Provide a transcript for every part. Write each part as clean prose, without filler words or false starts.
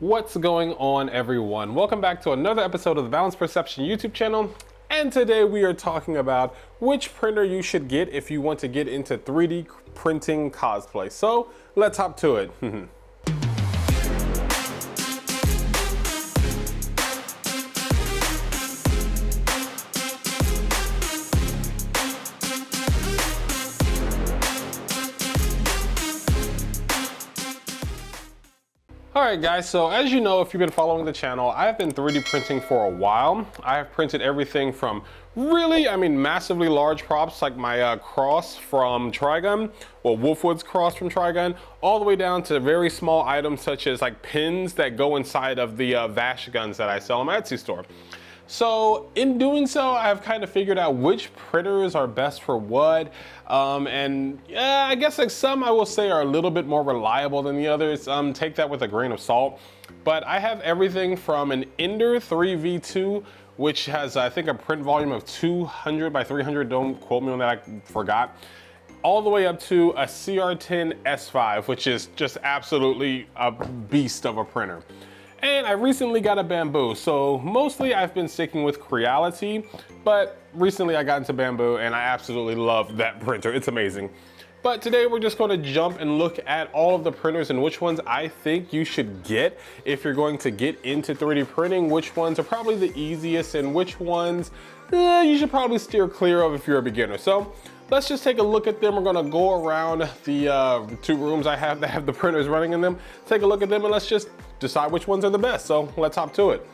What's going on, everyone? Welcome back to another episode of the Boundless Perception YouTube channel. And today we are talking about which printer you should get if you want to get into 3D printing cosplay. So let's hop to it. Alright guys, so as you know, if you've been following the channel, I've been 3D printing for a while. I have printed everything from massively large props like my cross from Trigun, or Wolfwood's cross from Trigun, all the way down to very small items such as like pins that go inside of the Vash guns that I sell on my Etsy store. So in doing so, I've kind of figured out which printers are best for what. And yeah, I guess like some I will say are a little bit more reliable than the others. Take that with a grain of salt. But I have everything from an Ender 3 V2, which has I think a print volume of 200 by 300, don't quote me on that, I forgot, all the way up to a CR10 S5, which is just absolutely a beast of a printer. And I recently got a Bamboo, so mostly I've been sticking with Creality, but recently I got into Bamboo and I absolutely love that printer. It's amazing. But today we're just going to jump and look at all of the printers and which ones I think you should get if you're going to get into 3D printing, which ones are probably the easiest and which ones you should probably steer clear of if you're a beginner. So let's just take a look at them. We're gonna go around the two rooms I have that have the printers running in them, take a look at them, and let's just decide which ones are the best. So let's hop to it.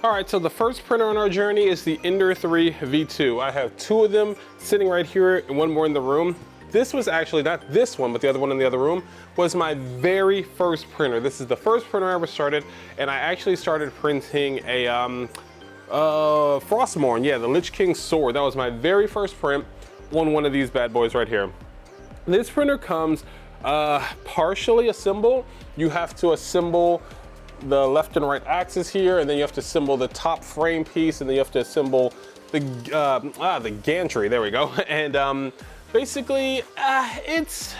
All right, so the first printer on our journey is the Ender 3 V2. I have two of them sitting right here and one more in the room. This was actually not this one, but the other one in the other room was my very first printer. This is the first printer I ever started, and I actually started printing a Frostmourne, yeah, the Lich King sword. That was my very first print on one of these bad boys right here. This printer comes partially assembled. You have to assemble the left and right axis here, and then you have to assemble the top frame piece, and then you have to assemble the gantry, there we go. And basically, it's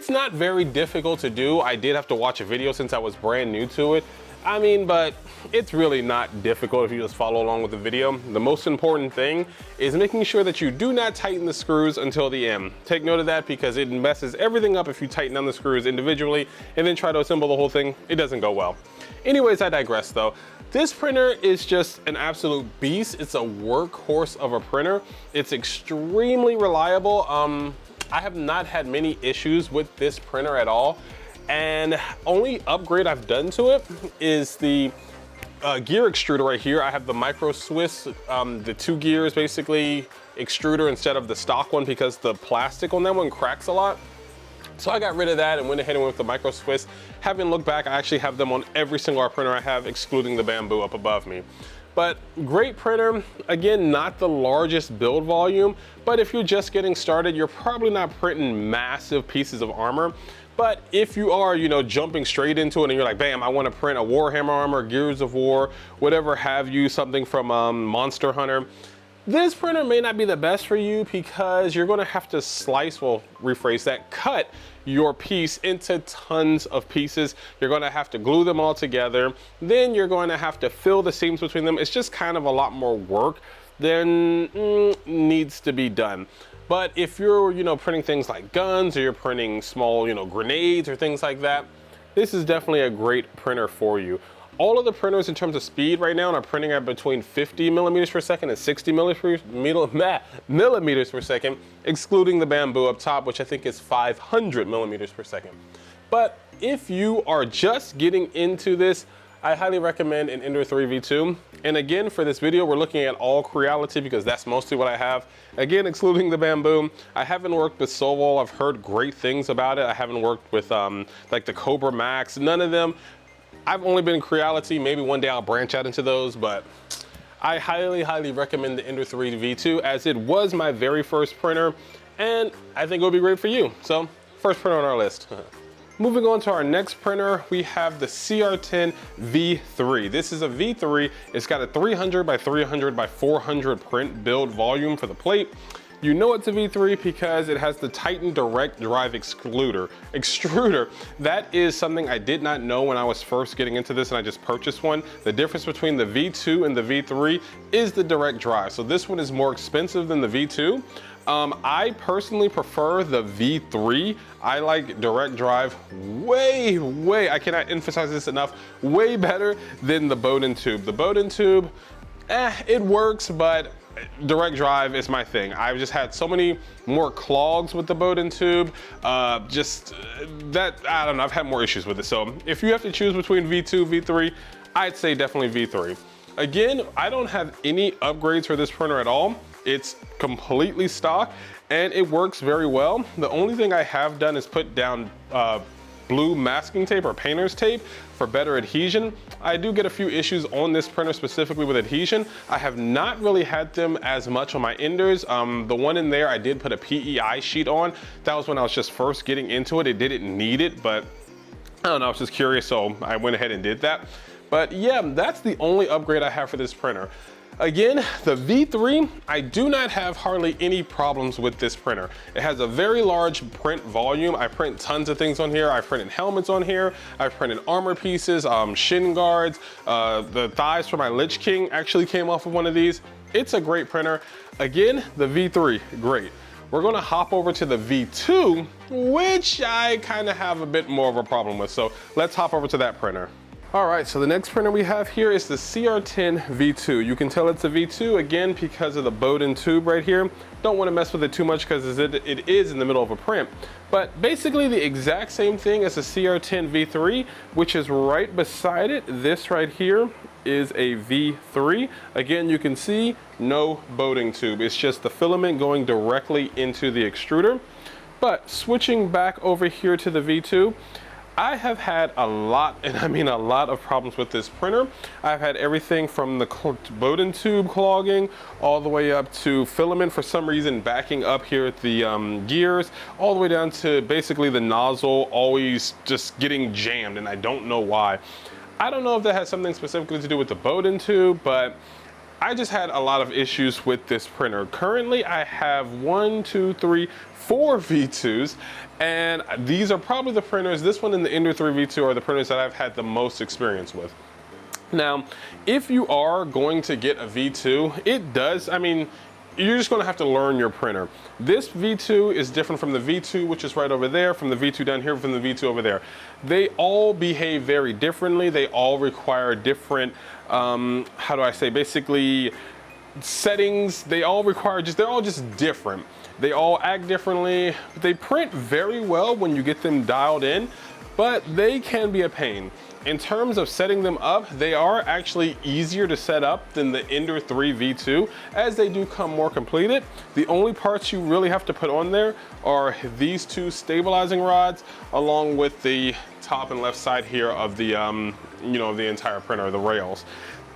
not very difficult to do. I did have to watch a video since I was brand new to it. I mean, but it's really not difficult if you just follow along with the video. The most important thing is making sure that you do not tighten the screws until the end. Take note of that because it messes everything up if you tighten down the screws individually and then try to assemble the whole thing. It doesn't go well. Anyways, I digress though. This printer is just an absolute beast. It's a workhorse of a printer. It's extremely reliable. I have not had many issues with this printer at all. And only upgrade I've done to it is the gear extruder right here. I have the Micro Swiss, the 2 gears basically extruder instead of the stock one because the plastic on that one cracks a lot. So I got rid of that and went ahead and went with the Micro Swiss. Having looked back, I actually have them on every single printer I have, excluding the Bamboo up above me. But great printer, again, not the largest build volume, but if you're just getting started, you're probably not printing massive pieces of armor. But if you are, you know, jumping straight into it and you're like, bam, I want to print a Warhammer armor, Gears of War, whatever have you, something from Monster Hunter, this printer may not be the best for you because you're going to have to slice, well, rephrase that, cut your piece into tons of pieces. You're going to have to glue them all together. Then you're going to have to fill the seams between them. It's just kind of a lot more work than needs to be done. But if you're, you know, printing things like guns or you're printing small, you know, grenades or things like that, this is definitely a great printer for you. All of the printers in terms of speed right now are printing at between 50 millimeters per second and 60 millimeters per second, excluding the Bamboo up top, which I think is 500 millimeters per second. But if you are just getting into this, I highly recommend an Ender 3 V2. And again, for this video, we're looking at all Creality because that's mostly what I have. Again, excluding the Bamboo. I haven't worked with Solwall. I've heard great things about it. I haven't worked with like the Cobra Max, none of them. I've only been in Creality. Maybe one day I'll branch out into those, but I highly, highly recommend the Ender 3 V2 as it was my very first printer, and I think it would be great for you. So, first printer on our list. Moving on to our next printer, we have the CR10 V3. This is a V3. It's got a 300 by 300 by 400 print build volume for the plate. You know it's a V3 because it has the Titan direct drive extruder. That is something I did not know when I was first getting into this and I just purchased one. The difference between the V2 and the V3 is the direct drive. So this one is more expensive than the V2. I personally prefer the V3. I like direct drive way, I cannot emphasize this enough, way better than the Bowden tube. The Bowden tube, it works, but direct drive is my thing. I've just had so many more clogs with the Bowden tube. I don't know, I've had more issues with it. So if you have to choose between V2, V3, I'd say definitely V3. Again, I don't have any upgrades for this printer at all. It's completely stock and it works very well. The only thing I have done is put down blue masking tape or painter's tape for better adhesion. I do get a few issues on this printer specifically with adhesion. I have not really had them as much on my enders. The one in there I did put a PEI sheet on. That was when I was just first getting into it. It didn't need it, but I don't know, I was just curious, so I went ahead and did that. But yeah, that's the only upgrade I have for this printer. Again, the V3, I do not have hardly any problems with this printer. It has a very large print volume. I print tons of things on here. I printed helmets on here. I printed armor pieces, shin guards. The thighs for my Lich King actually came off of one of these. It's a great printer. Again, the V3, great. We're gonna hop over to the V2, which I kind of have a bit more of a problem with. So let's hop over to that printer. All right, so the next printer we have here is the CR10 V2. You can tell it's a V2 again because of the Bowden tube right here. Don't want to mess with it too much because it is in the middle of a print. But basically the exact same thing as the CR10 V3, which is right beside it. This right here is a V3. Again, you can see no Bowden tube. It's just the filament going directly into the extruder. But switching back over here to the V2, I have had a lot, and I mean a lot of problems with this printer. I've had everything from the Bowden tube clogging all the way up to filament for some reason backing up here at the gears, all the way down to basically the nozzle always just getting jammed, and I don't know why. I don't know if that has something specifically to do with the Bowden tube, but I just had a lot of issues with this printer. Currently, I have 4 V2s, and these are probably the printers, this one and the Ender 3 V2 are the printers that I've had the most experience with. Now, if you are going to get a V2, it does, I mean, you're just gonna have to learn your printer. This V2 is different from the V2, which is right over there, from the V2 down here, from the V2 over there. They all behave very differently. They all require different, how do I say, basically settings. They all require they're all just different. They all act differently. They print very well when you get them dialed in, but they can be a pain. In terms of setting them up, they are actually easier to set up than the Ender 3 V2, as they do come more completed. The only parts you really have to put on there are these 2 stabilizing rods, along with the top and left side here of the, the entire printer, the rails.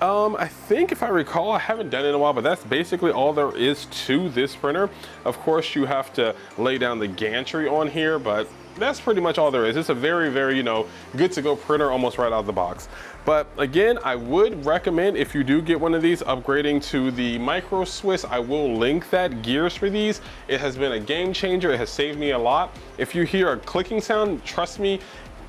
I think if I recall, I haven't done it in a while, but that's basically all there is to this printer. Of course, you have to lay down the gantry on here, but that's pretty much all there is. It's a very, very, good to go printer almost right out of the box. But again, I would recommend, if you do get one of these, upgrading to the Micro Swiss. I will link that gears for these. It has been a game changer. It has saved me a lot. If you hear a clicking sound, trust me,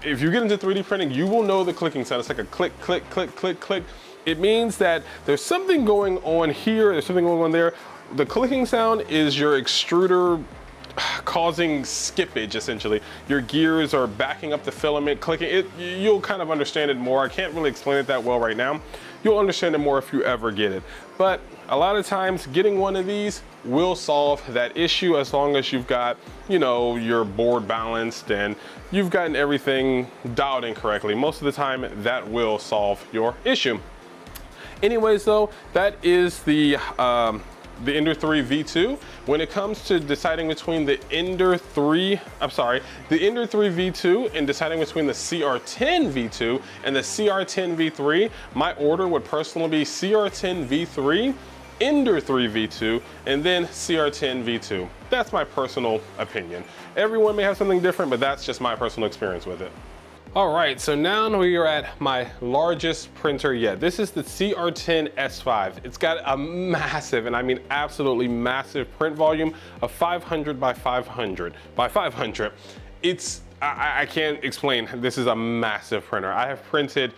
if you get into 3D printing, you will know the clicking sound. It's like a click, click, click, click, click. It means that there's something going on here, there's something going on there. The clicking sound is your extruder causing skippage, essentially. Your gears are backing up the filament, clicking. You'll kind of understand it more. I can't really explain it that well right now. You'll understand it more if you ever get it. But a lot of times, getting one of these will solve that issue as long as you've got, your board balanced and you've gotten everything dialed in correctly. Most of the time, that will solve your issue. Anyways though, that is the Ender 3 V2. When it comes to deciding between the Ender 3 V2 and deciding between the CR10 V2 and the CR10 V3, my order would personally be CR10 V3, Ender 3 V2, and then CR10 V2. That's my personal opinion. Everyone may have something different, but that's just my personal experience with it. All right, so now we are at my largest printer yet. This is the CR10 S5. It's got a massive, and I mean absolutely massive print volume of 500 by 500 by 500. It's, I can't explain, this is a massive printer. I have printed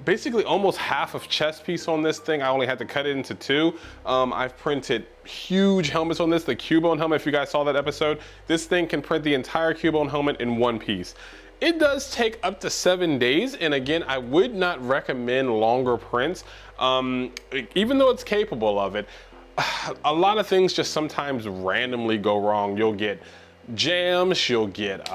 basically almost half of chest piece on this thing. I only had to cut it into two. I've printed huge helmets on this, the Cubone helmet, if you guys saw that episode. This thing can print the entire Cubone helmet in one piece. It does take up to 7 days, and again, I would not recommend longer prints, even though it's capable of it. A lot of things just sometimes randomly go wrong. You'll get jams, you'll get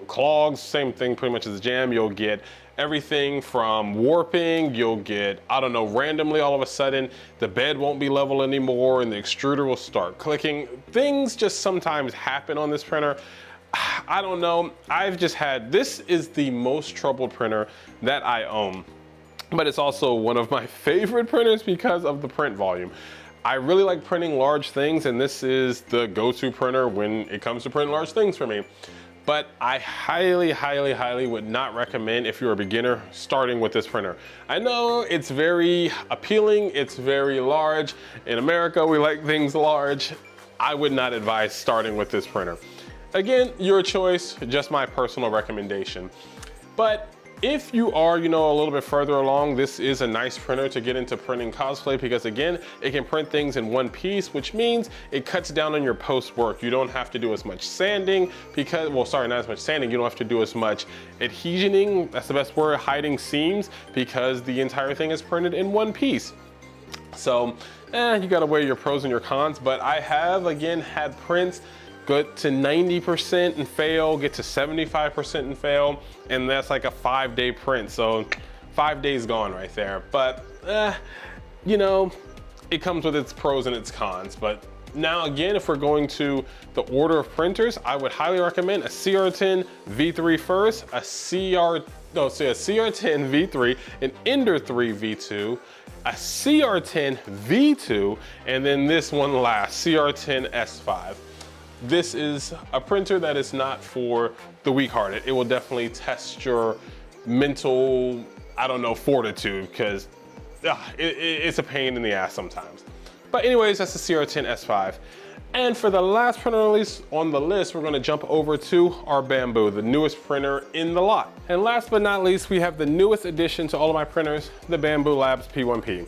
clogs, same thing pretty much as a jam. You'll get everything from warping, you'll get, I don't know, randomly all of a sudden the bed won't be level anymore and the extruder will start clicking. Things just sometimes happen on this printer. I don't know, I've just had, this is the most troubled printer that I own, but it's also one of my favorite printers because of the print volume. I really like printing large things, and this is the go-to printer when it comes to printing large things for me. But I highly, highly, highly would not recommend if you're a beginner starting with this printer. I know it's very appealing, it's very large. In America, we like things large. I would not advise starting with this printer. Again, your choice, just my personal recommendation. But if you are, you know, a little bit further along, this is a nice printer to get into printing cosplay because again, it can print things in one piece, which means it cuts down on your post work. You don't have to do as much sanding because, well, sorry, not as much sanding. You don't have to do as much adhesioning, that's the best word, hiding seams, because the entire thing is printed in one piece. So, you gotta weigh your pros and your cons, but I have, again, had prints get to 90% and fail, get to 75% and fail, and that's like a 5-day print. So 5 days gone right there. But, you know, it comes with its pros and its cons. But now again, if we're going to the order of printers, I would highly recommend a CR10 V3 first, a CR10 V3, an Ender 3 V2, a CR10 V2, and then this one last, CR10 S5. This is a printer that is not for the weak-hearted. It will definitely test your mental, I don't know, fortitude, because it's a pain in the ass sometimes. But anyways, that's the CR10 S5. And for the last printer release on the list, we're gonna jump over to our Bamboo, the newest printer in the lot. And last but not least, we have the newest addition to all of my printers, the Bamboo Labs P1P.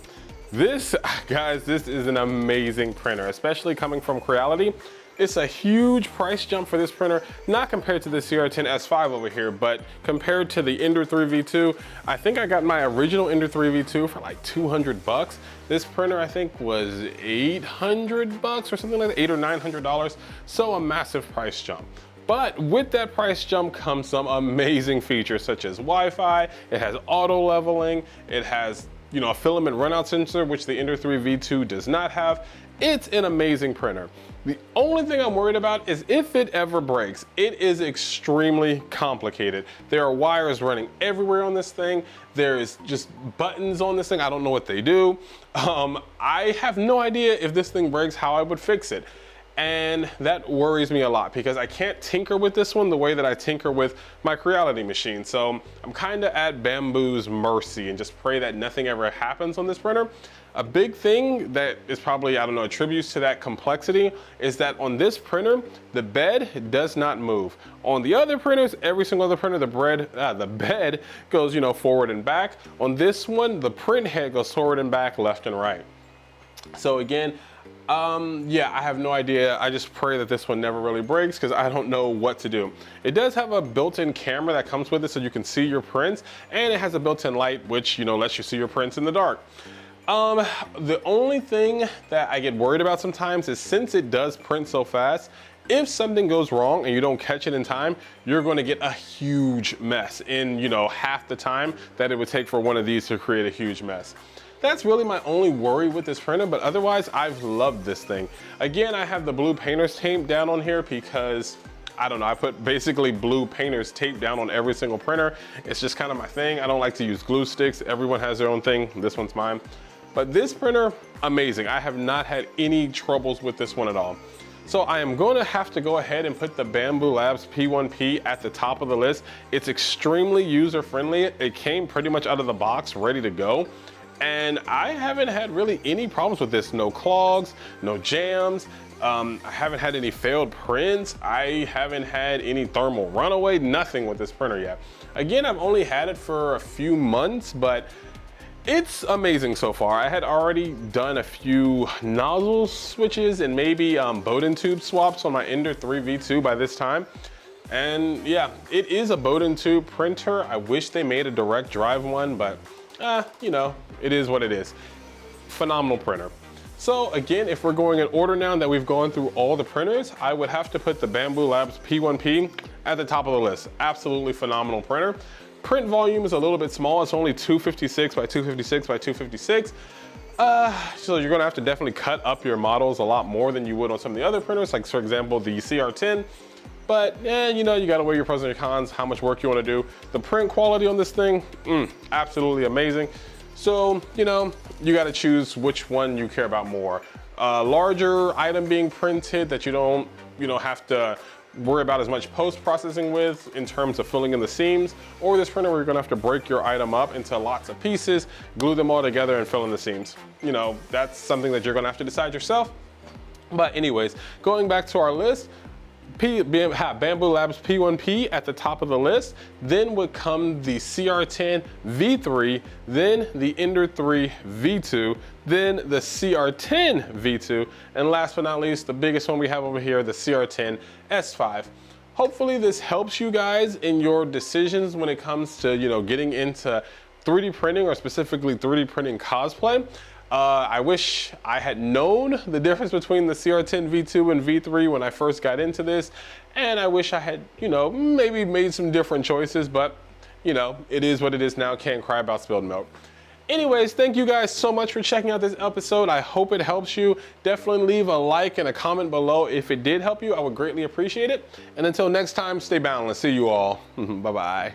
This, guys, this is an amazing printer, especially coming from Creality. It's a huge price jump for this printer, not compared to the CR10 S5 over here, but compared to the Ender 3 V2. I think I got my original Ender 3 V2 for like 200 bucks. This printer, I think, was 800 bucks or something like that, $800 or $900. So a massive price jump. But with that price jump comes some amazing features such as Wi-Fi. It has auto leveling. It has, you know, a filament runout sensor, which the Ender 3 V2 does not have. It's an amazing printer. The only thing I'm worried about is if it ever breaks. It is extremely complicated. There are wires running everywhere on this thing. There's just buttons on this thing. I don't know what they do. I have no idea if this thing breaks how I would fix it. And that worries me a lot because I can't tinker with this one the way that I tinker with my Creality machine. So I'm kind of at Bamboo's mercy and just pray that nothing ever happens on this printer. A big thing that is probably, I don't know, attributes to that complexity is that on this printer, the bed does not move. On the other printers, every single other printer, the bed goes, you know, forward and back. On this one, the print head goes forward and back, left and right. So again, yeah, I have no idea. I just pray that this one never really breaks because I don't know what to do. It does have a built-in camera that comes with it so you can see your prints, and it has a built-in light which, you know, lets you see your prints in the dark. The only thing that I get worried about sometimes is since it does print so fast, if something goes wrong and you don't catch it in time, you're going to get a huge mess in, you know, half the time that it would take for one of these to create a huge mess. That's really my only worry with this printer, but otherwise I've loved this thing. Again, I have the blue painter's tape down on here because I don't know, I put basically blue painter's tape down on every single printer. It's just kind of my thing. I don't like to use glue sticks. Everyone has their own thing. This one's mine. But this printer, amazing. I have not had any troubles with this one at all. So I am going to have to go ahead and put the Bambu Labs P1P at the top of the list. It's extremely user-friendly. It came pretty much out of the box, ready to go. And I haven't had really any problems with this. No clogs, no jams. I haven't had any failed prints. I haven't had any thermal runaway, nothing with this printer yet. Again, I've only had it for a few months, but it's amazing so far. I had already done a few nozzle switches and maybe Bowden tube swaps on my Ender 3 V2 by this time. And yeah, it is a Bowden tube printer. I wish they made a direct drive one, but you know, it is what it is. Phenomenal printer. So again, if we're going in order now that we've gone through all the printers, I would have to put the Bambu Labs P1P at the top of the list. Absolutely phenomenal printer. Print volume is a little bit small. It's only 256 by 256 by 256. So you're gonna have to definitely cut up your models a lot more than you would on some of the other printers, like for example, the CR10. But you know, you gotta weigh your pros and your cons, how much work you wanna do. The print quality on this thing, absolutely amazing. So, you know, you gotta choose which one you care about more. Larger item being printed that you don't have to worry about as much post-processing with in terms of filling in the seams, or this printer where you're gonna have to break your item up into lots of pieces, glue them all together and fill in the seams. You know, that's something that you're gonna have to decide yourself. But anyways, going back to our list, Bambu Labs P1P at the top of the list, then would come the CR10 V3, then the Ender 3 V2, then the CR10 V2, and last but not least, the biggest one we have over here, the CR10 S5. Hopefully this helps you guys in your decisions when it comes to, you know, getting into 3D printing, or specifically 3D printing cosplay. I wish I had known the difference between the CR10 V2 and V3 when I first got into this, and I wish I had, you know, maybe made some different choices, but you know, it is what it is now. Can't cry about spilled milk. Anyways, thank you guys so much for checking out this episode. I hope it helps you. Definitely leave a like and a comment below if it did help you. I would greatly appreciate it. And until next time, stay boundless. See you all. Bye-bye.